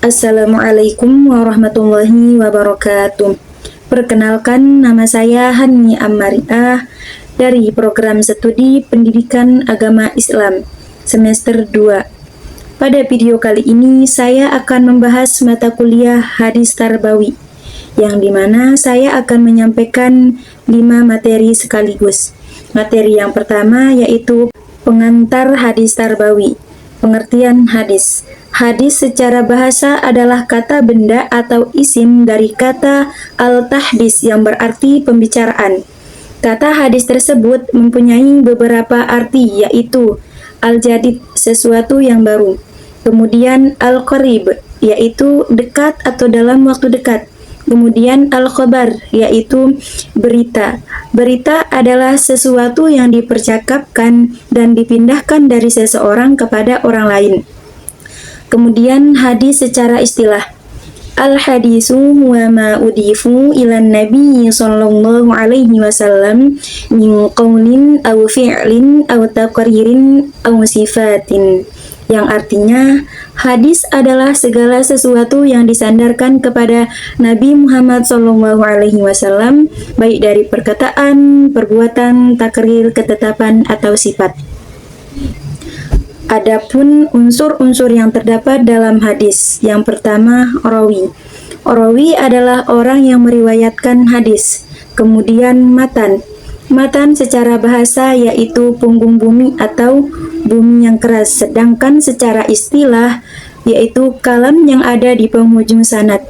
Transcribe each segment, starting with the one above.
Assalamualaikum warahmatullahi wabarakatuh. Perkenalkan, nama saya Hani Ammariah dari Program Studi Pendidikan Agama Islam semester 2. Pada video kali ini saya akan membahas mata kuliah Hadis Tarbawi, yang dimana saya akan menyampaikan 5 materi sekaligus. Materi yang pertama yaitu pengantar hadis Tarbawi. Pengertian hadis. Hadis secara bahasa adalah kata benda atau isim dari kata al-tahdis yang berarti pembicaraan. Kata hadis tersebut mempunyai beberapa arti, yaitu al-jadid, sesuatu yang baru. Kemudian al-qarib, yaitu dekat atau dalam waktu dekat. Kemudian al-khabar, yaitu berita. Berita adalah sesuatu yang dipercakapkan dan dipindahkan dari seseorang kepada orang lain. Kemudian hadis secara istilah. Al-hadisu huwa ma udifu ilan nabi sallallahu alaihi wasallam min qawlin aw fi'lin aw taqririn aw sifatin. Yang artinya, hadis adalah segala sesuatu yang disandarkan kepada Nabi Muhammad SAW, baik dari perkataan, perbuatan, takrir, ketetapan, atau sifat. Adapun unsur-unsur yang terdapat dalam hadis. Yang pertama, rawi. Rawi adalah orang yang meriwayatkan hadis. Kemudian matan. Matan secara bahasa yaitu punggung bumi atau bumi yang keras, sedangkan secara istilah yaitu kalam yang ada di penghujung sanad.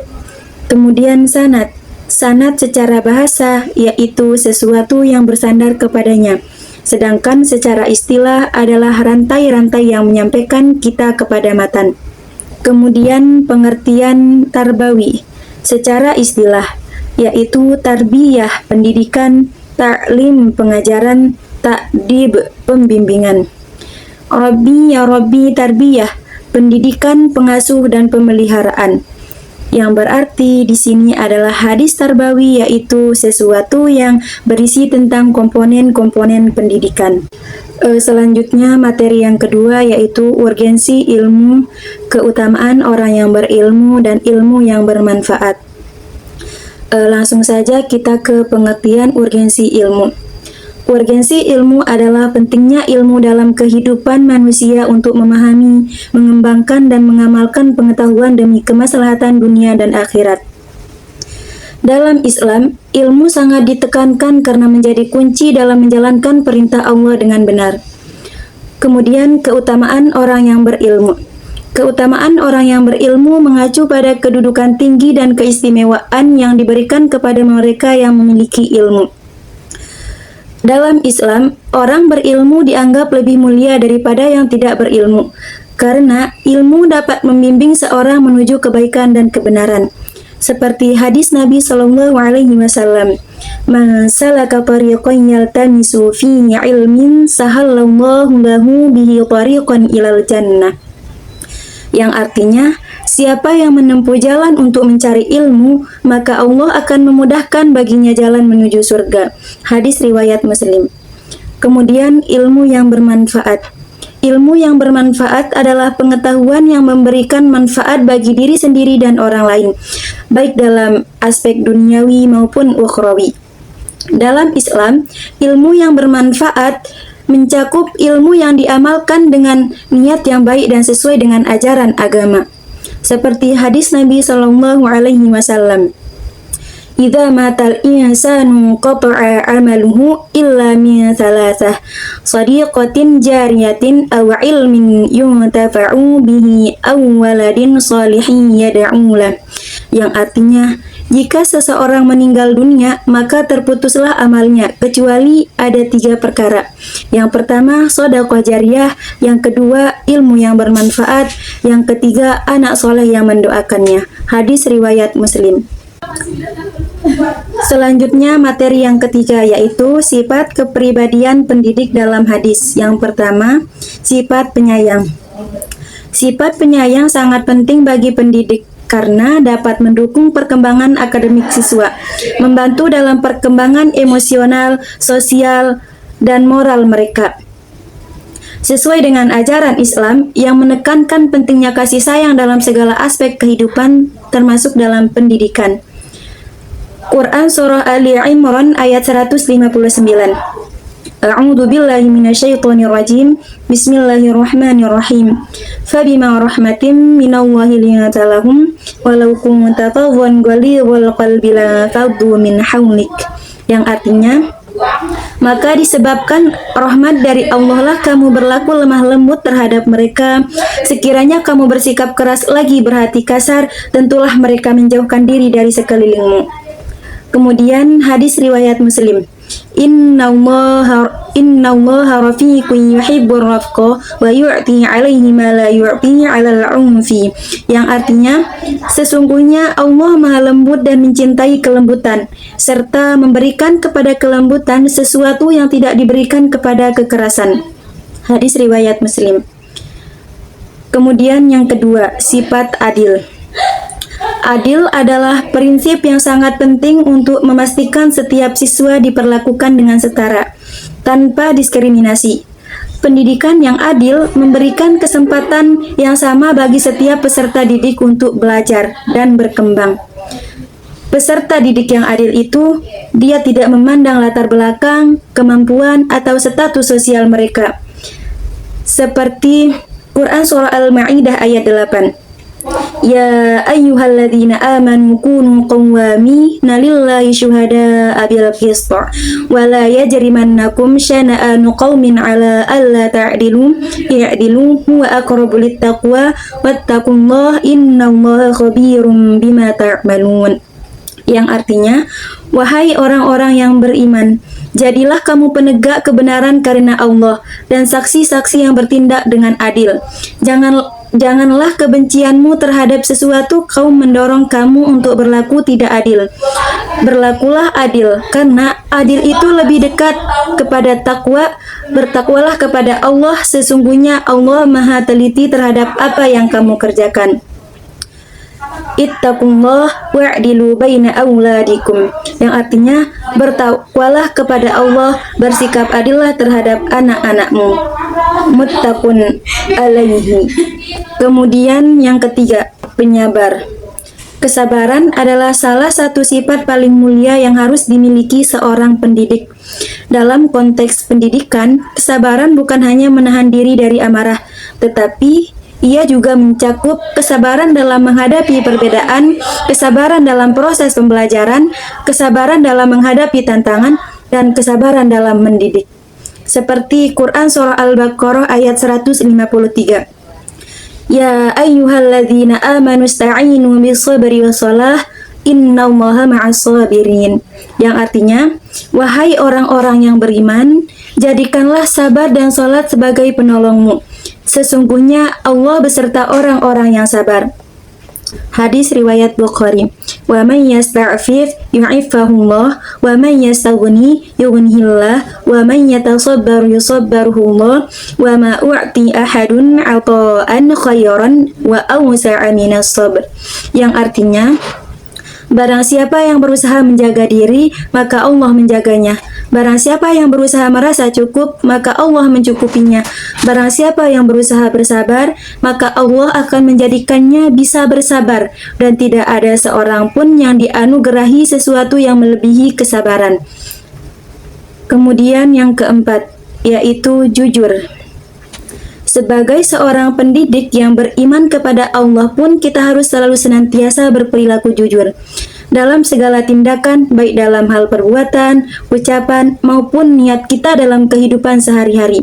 Kemudian sanad. Sanad secara bahasa yaitu sesuatu yang bersandar kepadanya, sedangkan secara istilah adalah rantai-rantai yang menyampaikan kita kepada matan. Kemudian pengertian tarbawi secara istilah yaitu tarbiyah, pendidikan, ta'lim, pengajaran, ta'dib, pembimbingan. Rabbi ya Rabbi tarbiyah, pendidikan, pengasuh, dan pemeliharaan. Yang berarti di sini adalah hadis tarbawi yaitu sesuatu yang berisi tentang komponen-komponen pendidikan. Selanjutnya materi yang kedua yaitu urgensi ilmu, keutamaan orang yang berilmu dan ilmu yang bermanfaat. Langsung saja kita ke pengertian urgensi ilmu. Urgensi ilmu adalah pentingnya ilmu dalam kehidupan manusia untuk memahami, mengembangkan, dan mengamalkan pengetahuan demi kemaslahatan dunia dan akhirat. Dalam Islam, ilmu sangat ditekankan karena menjadi kunci dalam menjalankan perintah Allah dengan benar. Kemudian keutamaan orang yang berilmu. Keutamaan orang yang berilmu mengacu pada kedudukan tinggi dan keistimewaan yang diberikan kepada mereka yang memiliki ilmu. Dalam Islam, orang berilmu dianggap lebih mulia daripada yang tidak berilmu, karena ilmu dapat membimbing seorang menuju kebaikan dan kebenaran. Seperti hadis Nabi Shallallahu Alaihi Wasallam, "Man salaka tariqan yaltamisu fihi ilmin, sahallallahu lahu bihi tariqan ilal jannah." Yang artinya, siapa yang menempuh jalan untuk mencari ilmu, maka Allah akan memudahkan baginya jalan menuju surga. Hadis riwayat Muslim. Kemudian ilmu yang bermanfaat. Ilmu yang bermanfaat adalah pengetahuan yang memberikan manfaat bagi diri sendiri dan orang lain, baik dalam aspek duniawi maupun ukhrawi. Dalam Islam, ilmu yang bermanfaat mencakup ilmu yang diamalkan dengan niat yang baik dan sesuai dengan ajaran agama. Seperti hadis Nabi Shallallahu Alaihi Wasallam, "Idza matal insanu qata'a amaluhu illa min thalathah, shadiqatin jariyatin aw ilmin yuntafa'u bihi aw waladin shalihin yad'u lah." Yang artinya, jika seseorang meninggal dunia, maka terputuslah amalnya, kecuali ada 3 perkara. Yang pertama, sedekah jariyah. Yang kedua, ilmu yang bermanfaat. Yang ketiga, anak soleh yang mendoakannya. Hadis riwayat Muslim. Selanjutnya, materi yang ketiga yaitu sifat kepribadian pendidik dalam hadis. Yang pertama, sifat penyayang. Sifat penyayang sangat penting bagi pendidik karena dapat mendukung perkembangan akademik siswa, membantu dalam perkembangan emosional, sosial, dan moral mereka. sesuai dengan ajaran Islam yang menekankan pentingnya kasih sayang dalam segala aspek kehidupan, termasuk dalam pendidikan. Quran Surah Ali Imran ayat 159. A'udzu billahi minasyaitonir rajim. Bismillahirrahmanirrahim. Fabima rahmatin minallahi linta lahum walau kunta fadwan ghalidhal qalbi lanfaddu min hawlik. Yang artinya, maka disebabkan rahmat dari Allah lah kamu berlaku lemah lembut terhadap mereka. Sekiranya kamu bersikap keras lagi berhati kasar, tentulah mereka menjauhkan diri dari sekelilingmu. Kemudian hadis riwayat Muslim. Innallaha rafiqun yuhibbur rafqa wa yu'ti 'alaihi ma la yu'ti 'alal 'unfi. Yang artinya, sesungguhnya Allah Maha lembut dan mencintai kelembutan, serta memberikan kepada kelembutan sesuatu yang tidak diberikan kepada kekerasan. Hadis riwayat Muslim. Kemudian yang kedua, sifat adil. Adil adalah prinsip yang sangat penting untuk memastikan setiap siswa diperlakukan dengan setara, tanpa diskriminasi. Pendidikan yang adil memberikan kesempatan yang sama bagi setiap peserta didik untuk belajar dan berkembang. Peserta didik yang adil itu, dia tidak memandang latar belakang, kemampuan, atau status sosial mereka. Seperti Quran Surah Al-Ma'idah ayat 8. Ya ayyuhalladzina amanu kunu qawwamina lillahi syuhada'a bil qist wa la yajrimannakum syana'anu qaumin 'ala alla ta'dilu i'dilu huwa aqrabu littaqwa wattaqullaha innallaha khabirum bima ta'malun. Yang artinya, wahai orang-orang yang beriman, jadilah kamu penegak kebenaran karena Allah dan saksi-saksi yang bertindak dengan adil. Janganlah kebencianmu terhadap sesuatu kaum mendorong kamu untuk berlaku tidak adil. Berlakulah adil, karena adil itu lebih dekat kepada takwa. Bertakwalah kepada Allah, sesungguhnya Allah Maha teliti terhadap apa yang kamu kerjakan. Ittaqullah wa'dilu baina auladikum. Yang artinya, bertakwalah kepada Allah, bersikap adillah terhadap anak-anakmu. Muttaqun alaihi. Kemudian yang ketiga, penyabar. Kesabaran adalah salah satu sifat paling mulia yang harus dimiliki seorang pendidik. Dalam konteks pendidikan, kesabaran bukan hanya menahan diri dari amarah, tetapi ia juga mencakup kesabaran dalam menghadapi perbedaan, kesabaran dalam proses pembelajaran, kesabaran dalam menghadapi tantangan, dan kesabaran dalam mendidik. Seperti Quran Surah Al-Baqarah ayat 153. Ya ayyuhalladzina amanu ista'inu bis-sabri was-salah innallaha ma'as sabirin. Yang artinya, wahai orang-orang yang beriman, jadikanlah sabar dan salat sebagai penolongmu. Sesungguhnya Allah beserta orang-orang yang sabar. Hadis riwayat Bukhari. Wa man yasta'fif yu'iffahullah wa man yastaghni yughnihillah wa man yatasabbar yusabbaruhullah wa ma u'ti ahadun 'ata'an khairan wa awsa'a minas sabr. Yang artinya, barang siapa yang berusaha menjaga diri, maka Allah menjaganya. Barang siapa yang berusaha merasa cukup, maka Allah mencukupinya. Barang siapa yang berusaha bersabar, maka Allah akan menjadikannya bisa bersabar. Dan tidak ada seorang pun yang dianugerahi sesuatu yang melebihi kesabaran. Kemudian yang keempat, yaitu jujur. Sebagai seorang pendidik yang beriman kepada Allah pun, kita harus selalu senantiasa berperilaku jujur dalam segala tindakan, baik dalam hal perbuatan, ucapan, maupun niat kita dalam kehidupan sehari-hari.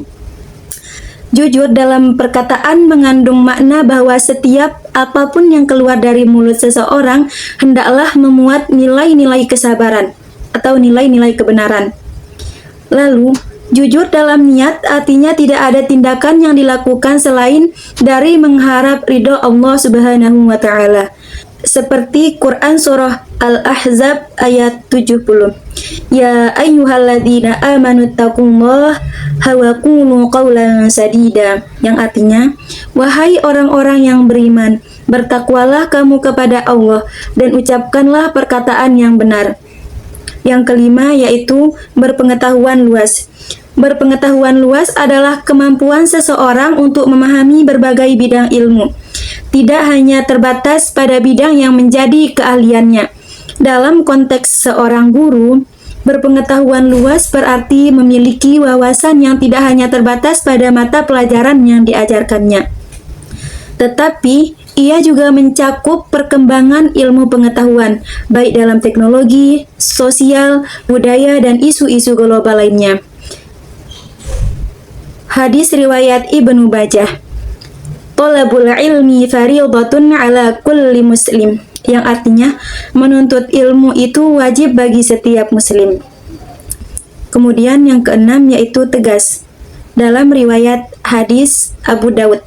Jujur dalam perkataan mengandung makna bahwa setiap apapun yang keluar dari mulut seseorang hendaklah memuat nilai-nilai kesabaran atau nilai-nilai kebenaran. Lalu, jujur dalam niat artinya tidak ada tindakan yang dilakukan selain dari mengharap ridho Allah Subhanahu wa Ta'ala. Seperti Quran Surah Al-Ahzab ayat 70. Ya ayyuhalladzina amanu taqullaha wa qulu qawlan sadida. Yang artinya, wahai orang-orang yang beriman, bertakwalah kamu kepada Allah dan ucapkanlah perkataan yang benar. Yang kelima yaitu berpengetahuan luas. Berpengetahuan luas adalah kemampuan seseorang untuk memahami berbagai bidang ilmu, tidak hanya terbatas pada bidang yang menjadi keahliannya. Dalam konteks seorang guru, berpengetahuan luas berarti memiliki wawasan yang tidak hanya terbatas pada mata pelajaran yang diajarkannya, tetapi ia juga mencakup perkembangan ilmu pengetahuan, baik dalam teknologi, sosial, budaya, dan isu-isu global lainnya. Hadis riwayat Ibnu Bajah. Thalabul ilmi fariidatun ala kulli muslim, yang artinya menuntut ilmu itu wajib bagi setiap muslim. Kemudian yang keenam yaitu tegas. Dalam riwayat hadis Abu Daud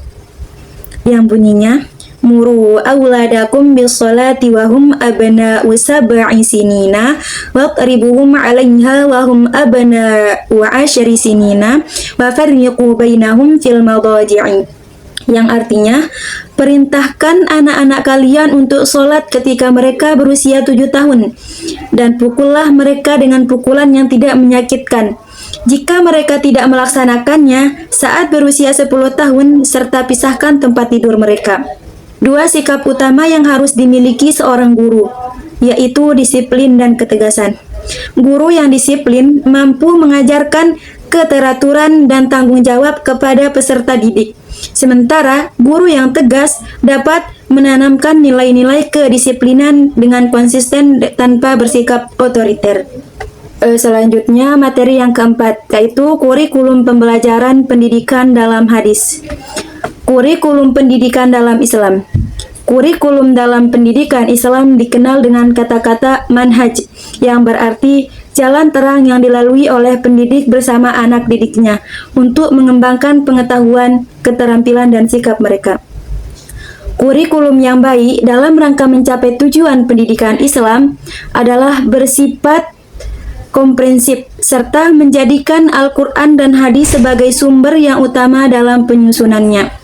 yang bunyinya, muru auladakum bis salati wa hum abna'u sab'i sinina waqribuhum 'alaiha wa hum abna'u 'ashri sinina wa farriqu bainahum fil madaji'i, yang artinya perintahkan anak-anak kalian untuk sholat ketika mereka berusia 7 tahun dan pukullah mereka dengan pukulan yang tidak menyakitkan jika mereka tidak melaksanakannya saat berusia 10 tahun, serta pisahkan tempat tidur mereka. Dua sikap utama yang harus dimiliki seorang guru, yaitu disiplin dan ketegasan. Guru yang disiplin mampu mengajarkan keteraturan dan tanggung jawab kepada peserta didik. Sementara guru yang tegas dapat menanamkan nilai-nilai kedisiplinan dengan konsisten tanpa bersikap otoriter. Selanjutnya materi yang keempat, yaitu kurikulum pembelajaran pendidikan dalam hadis. Kurikulum pendidikan dalam Islam. Kurikulum dalam pendidikan Islam dikenal dengan kata-kata manhaj, yang berarti jalan terang yang dilalui oleh pendidik bersama anak didiknya untuk mengembangkan pengetahuan, keterampilan, dan sikap mereka. Kurikulum yang baik dalam rangka mencapai tujuan pendidikan Islam adalah bersifat komprehensif serta menjadikan Al-Quran dan hadis sebagai sumber yang utama dalam penyusunannya.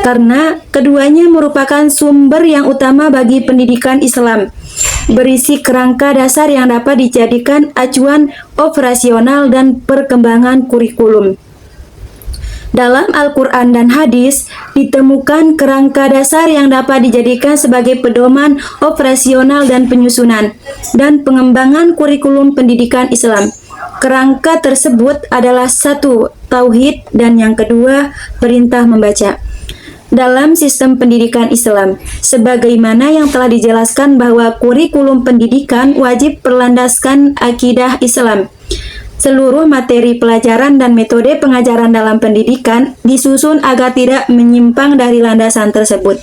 Karena keduanya merupakan sumber yang utama bagi pendidikan Islam, berisi kerangka dasar yang dapat dijadikan acuan operasional dan perkembangan kurikulum. Dalam Al-Quran dan hadis ditemukan kerangka dasar yang dapat dijadikan sebagai pedoman operasional dan penyusunan dan pengembangan kurikulum pendidikan Islam. Kerangka tersebut adalah satu, tauhid, dan yang kedua, perintah membaca. Dalam sistem pendidikan Islam, sebagaimana yang telah dijelaskan bahwa kurikulum pendidikan wajib berlandaskan akidah Islam. Seluruh materi pelajaran dan metode pengajaran dalam pendidikan disusun agar tidak menyimpang dari landasan tersebut.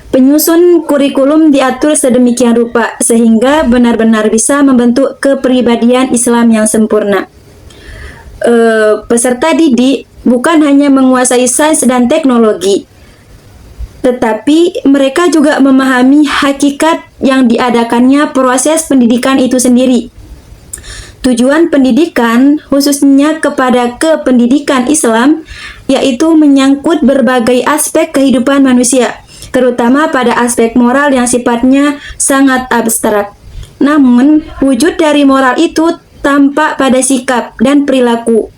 Penyusun kurikulum diatur sedemikian rupa sehingga benar-benar bisa membentuk kepribadian Islam yang sempurna. Peserta didik bukan hanya menguasai sains dan teknologi, tetapi mereka juga memahami hakikat yang diadakannya proses pendidikan itu sendiri. Tujuan pendidikan, khususnya kepada kependidikan Islam, yaitu menyangkut berbagai aspek kehidupan manusia, terutama pada aspek moral yang sifatnya sangat abstrak. Namun, wujud dari moral itu tampak pada sikap dan perilaku.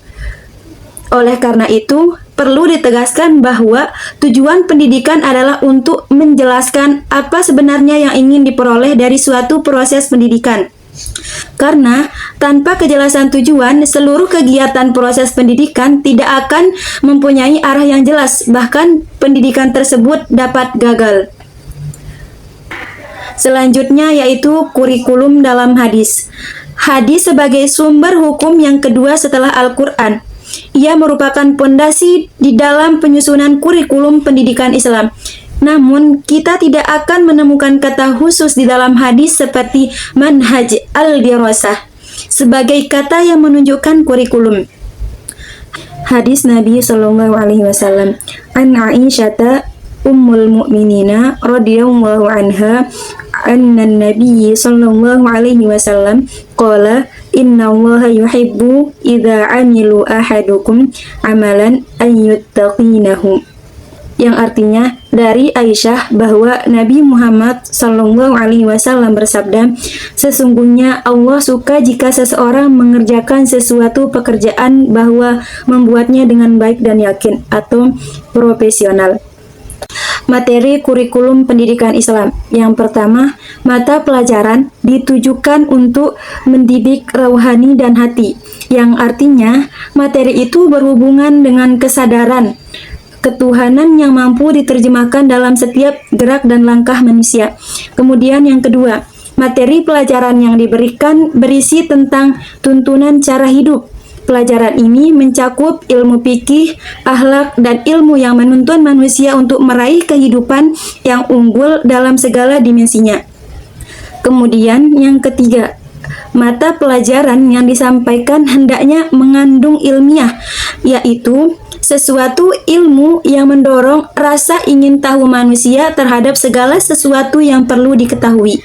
Oleh karena itu, perlu ditegaskan bahwa tujuan pendidikan adalah untuk menjelaskan apa sebenarnya yang ingin diperoleh dari suatu proses pendidikan. Karena tanpa kejelasan tujuan, seluruh kegiatan proses pendidikan tidak akan mempunyai arah yang jelas, bahkan pendidikan tersebut dapat gagal. Selanjutnya yaitu kurikulum dalam hadis. Hadis sebagai sumber hukum yang kedua setelah Al-Quran. Ia merupakan pondasi di dalam penyusunan kurikulum pendidikan Islam. Namun, kita tidak akan menemukan kata khusus di dalam hadis seperti manhaj al-dirasah sebagai kata yang menunjukkan kurikulum. Hadis Nabi Shallallahu Alaihi Wasallam, an Aisyata ummul mu'minina radhiyallahu anha, anna Nabi Shallallahu Alaihi Wasallam qala, inna Allah yuhibbu idza amilu ahadukum amalan an yuttaqinahu. yang artinya dari Aisyah bahwa Nabi Muhammad SAW bersabda, sesungguhnya Allah suka jika seseorang mengerjakan sesuatu pekerjaan bahwa membuatnya dengan baik dan yakin atau profesional. Materi kurikulum pendidikan Islam. Yang pertama, mata pelajaran ditujukan untuk mendidik rohani dan hati, yang artinya materi itu berhubungan dengan kesadaran ketuhanan yang mampu diterjemahkan dalam setiap gerak dan langkah manusia. Kemudian yang kedua, materi pelajaran yang diberikan berisi tentang tuntunan cara hidup. Pelajaran ini mencakup ilmu fikih, akhlak, dan ilmu yang menuntun manusia untuk meraih kehidupan yang unggul dalam segala dimensinya. Kemudian yang ketiga, mata pelajaran yang disampaikan hendaknya mengandung ilmiah, yaitu sesuatu ilmu yang mendorong rasa ingin tahu manusia terhadap segala sesuatu yang perlu diketahui.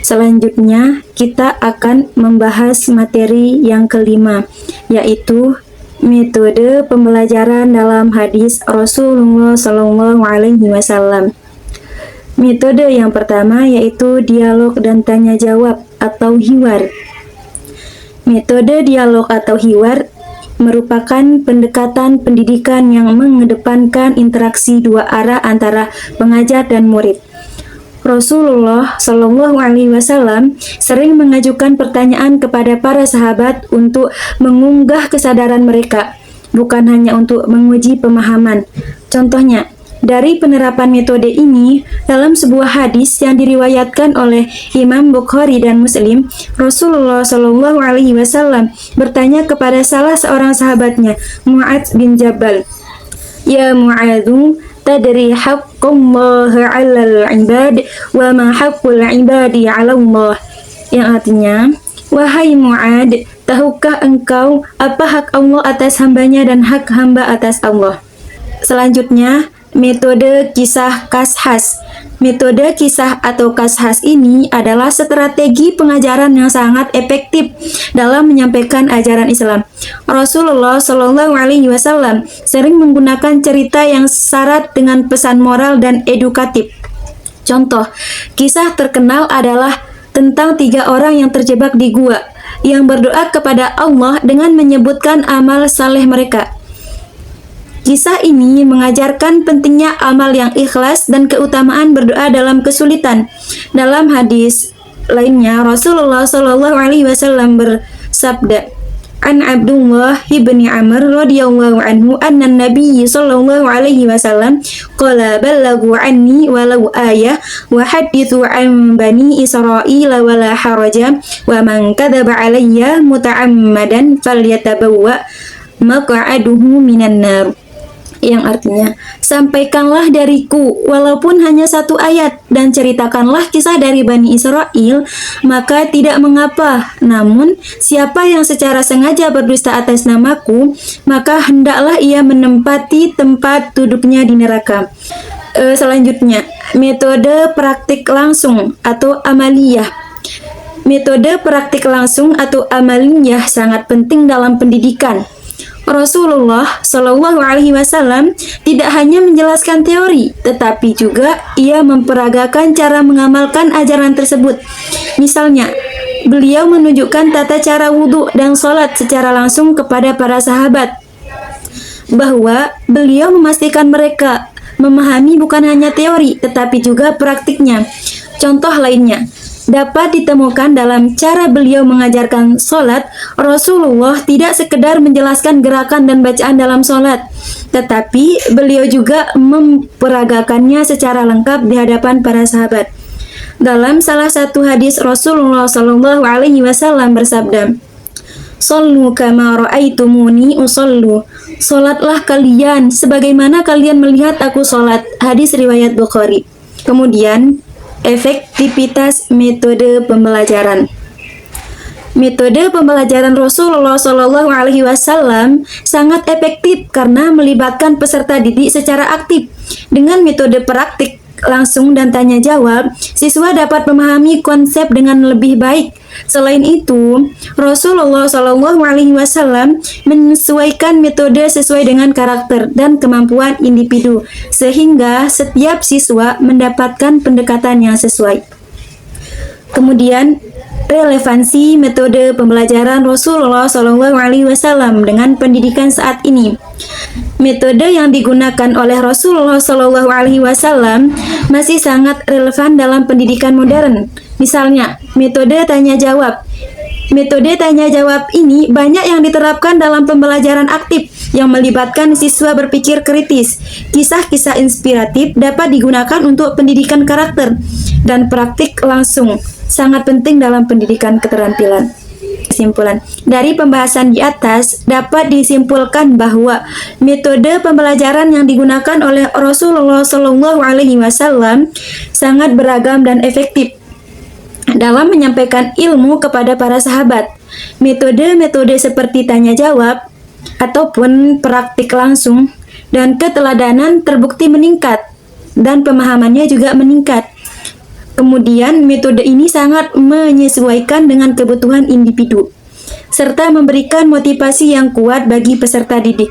Selanjutnya, kita akan membahas materi yang kelima, yaitu metode pembelajaran dalam hadis Rasulullah SAW. Metode yang pertama yaitu dialog dan tanya jawab atau hiwar. Metode dialog atau hiwar merupakan pendekatan pendidikan yang mengedepankan interaksi dua arah antara pengajar dan murid. Rasulullah SAW sering mengajukan pertanyaan kepada para sahabat untuk mengunggah kesadaran mereka, bukan hanya untuk menguji pemahaman. Contohnya, dari penerapan metode ini dalam sebuah hadis yang diriwayatkan oleh Imam Bukhari dan Muslim, Rasulullah SAW bertanya kepada salah seorang sahabatnya, Mu'adz bin Jabal, "Ya Mu'adzu, tadri haqqullah 'alal 'ibad wa ma haqqul 'ibadi 'ala Allah." Yang artinya, wahai Mu'ad, tahukah engkau apa hak Allah atas hambanya dan hak hamba atas Allah? Selanjutnya, metode kisah kashas. Metode kisah atau kashas ini adalah strategi pengajaran yang sangat efektif dalam menyampaikan ajaran Islam. Rasulullah SAW sering menggunakan cerita yang syarat dengan pesan moral dan edukatif. Contoh, kisah terkenal adalah tentang 3 orang yang terjebak di gua, yang berdoa kepada Allah dengan menyebutkan amal saleh mereka. Kisah ini mengajarkan pentingnya amal yang ikhlas dan keutamaan berdoa dalam kesulitan. Dalam hadis lainnya, Rasulullah SAW bersabda, "An Abdullah ibni Amr radhiyallahu anhu anna Nabi sallallahu alaihi wasallam qala balaghu anni walau ayah wa hadithu an bani Israil wala haraja wa man kadzaba alayya muta'ammadan falyatabawwa maq'aduhu minan nar." Yang artinya, sampaikanlah dariku walaupun hanya 1 ayat dan ceritakanlah kisah dari Bani Israel, maka tidak mengapa. Namun, siapa yang secara sengaja berdusta atas namaku, maka hendaklah ia menempati tempat duduknya di neraka. Selanjutnya, metode praktik langsung atau amaliyah. Metode praktik langsung atau amaliyah sangat penting dalam pendidikan. Rasulullah SAW tidak hanya menjelaskan teori, tetapi juga ia memperagakan cara mengamalkan ajaran tersebut. Misalnya, beliau menunjukkan tata cara wudhu dan sholat secara langsung kepada para sahabat, bahwa beliau memastikan mereka memahami bukan hanya teori, tetapi juga praktiknya. Contoh lainnya dapat ditemukan dalam cara beliau mengajarkan sholat. Rasulullah tidak sekedar menjelaskan gerakan dan bacaan dalam sholat, tetapi beliau juga memperagakannya secara lengkap di hadapan para sahabat. Dalam salah satu hadis, Rasulullah SAW bersabda, "Shollu kama ra'aitumuni usollu." Sholatlah kalian sebagaimana kalian melihat aku sholat. Hadis riwayat Bukhari. Kemudian, efektivitas metode pembelajaran. Metode pembelajaran Rasulullah SAW sangat efektif karena melibatkan peserta didik secara aktif. Dengan metode praktik, langsung dan tanya jawab, siswa dapat memahami konsep dengan lebih baik. Selain itu, Rasulullah Shallallahu Alaihi Wasallam menyesuaikan metode sesuai dengan karakter dan kemampuan individu, sehingga setiap siswa mendapatkan pendekatan yang sesuai. Kemudian, relevansi metode pembelajaran Rasulullah Shallallahu Alaihi Wasallam dengan pendidikan saat ini. Metode yang digunakan oleh Rasulullah Shallallahu Alaihi Wasallam masih sangat relevan dalam pendidikan modern. Misalnya, metode tanya jawab. Metode tanya jawab ini banyak yang diterapkan dalam pembelajaran aktif yang melibatkan siswa berpikir kritis. Kisah-kisah inspiratif dapat digunakan untuk pendidikan karakter dan praktik langsung. Sangat penting dalam pendidikan keterampilan. Kesimpulan dari pembahasan di atas dapat disimpulkan bahwa metode pembelajaran yang digunakan oleh Rasulullah Shallallahu Alaihi Wasallam sangat beragam dan efektif dalam menyampaikan ilmu kepada para sahabat. Metode-metode seperti tanya jawab ataupun praktik langsung dan keteladanan terbukti meningkat dan pemahamannya juga meningkat. Kemudian, metode ini sangat menyesuaikan dengan kebutuhan individu, serta memberikan motivasi yang kuat bagi peserta didik.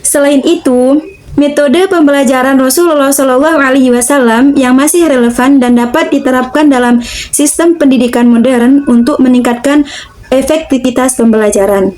Selain itu, metode pembelajaran Rasulullah Shallallahu Alaihi Wasallam yang masih relevan dan dapat diterapkan dalam sistem pendidikan modern untuk meningkatkan efektivitas pembelajaran.